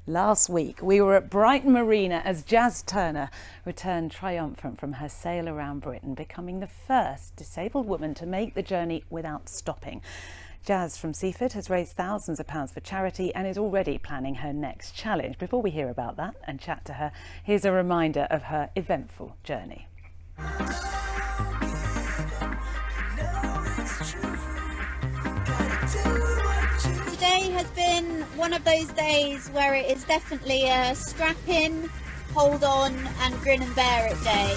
Last week, we were at Brighton Marina as Jazz Turner returned triumphant from her sail around Britain, becoming the first disabled woman to make the journey without stopping. Jazz from Seaford has raised thousands of pounds for charity and is already planning her next challenge. Before we hear about that and chat to her, here's a reminder of her eventful journey. Today has been one of those days where it is definitely a strap in, hold on and grin and bear it day.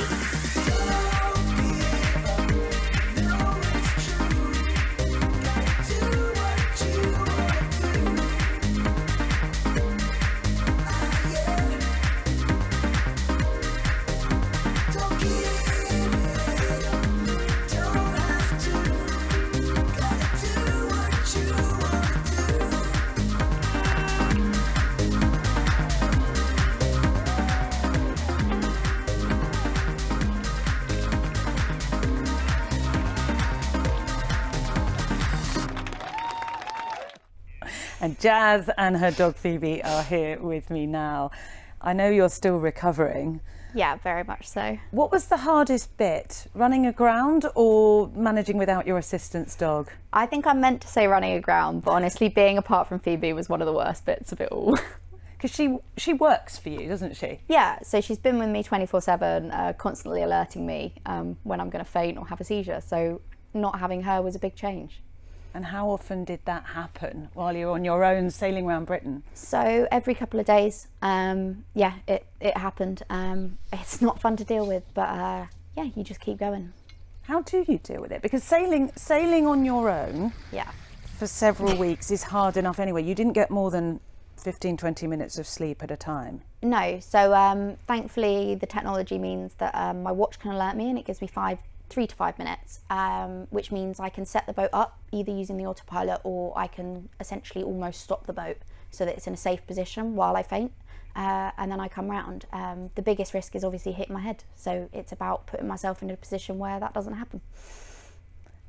And Jazz and her dog Phoebe are here with me now. I know you're still recovering. Yeah, very much so. What was the hardest bit, running aground or managing without your assistance dog? I think I meant to say running aground, but honestly, being apart from Phoebe was one of the worst bits of it all. Because she works for you, doesn't she? Yeah, so she's been with me 24/7, constantly alerting me when I'm going to faint or have a seizure. So not having her was a big change. And how often did that happen while you're on your own sailing around Britain? So every couple of days, yeah, it happened. It's not fun to deal with, but yeah, you just keep going. How do you deal with it? Because sailing on your own for several weeks is hard enough anyway. You didn't get more than 15-20 minutes of sleep at a time. No, so thankfully the technology means that my watch can alert me and it gives me 3 to 5 minutes, which means I can set the boat up either using the autopilot or I can essentially almost stop the boat so that it's in a safe position while I faint, and then I come round. The biggest risk is obviously hitting my head, so it's about putting myself in a position where that doesn't happen.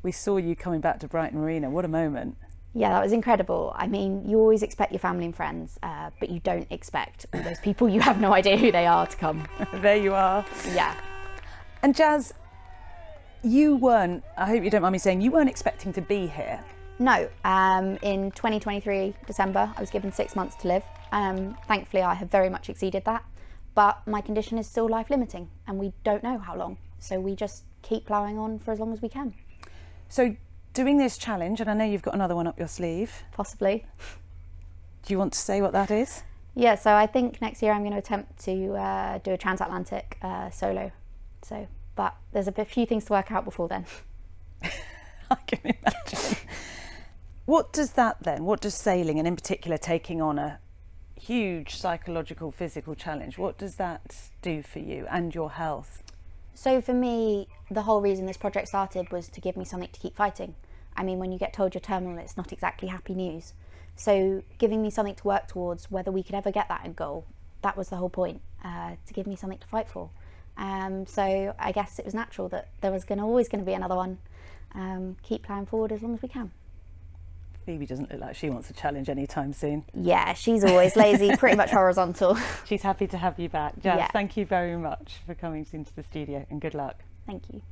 We saw you coming back to Brighton Marina. What a moment. Yeah, that was incredible. I mean, you always expect your family and friends, but you don't expect all those people you have no idea who they are to come. There you are. Yeah. And Jazz, you weren't, I hope you don't mind me saying, you weren't expecting to be here. No, in 2023 December I was given 6 months to live. Thankfully I have very much exceeded that, but my condition is still life limiting and we don't know how long, so we just keep ploughing on for as long as we can. So doing this challenge, and I know you've got another one up your sleeve. Possibly. Do you want to say what that is? Yeah, so I think next year I'm going to attempt to do a transatlantic solo. But there's a few things to work out before then. I can imagine. What does that then, what does sailing, and in particular taking on a huge psychological, physical challenge, what does that do for you and your health? So for me, the whole reason this project started was to give me something to keep fighting. I mean, when you get told you're terminal, it's not exactly happy news. So giving me something to work towards, whether we could ever get that end goal, that was the whole point, to give me something to fight for. So I guess it was natural that there was always going to be another one. Keep ploughing forward as long as we can. Phoebe doesn't look like she wants a challenge anytime soon. Yeah, she's always lazy, pretty much horizontal. She's happy to have you back. Jazz, Yeah. Thank you very much for coming into the studio and good luck. Thank you.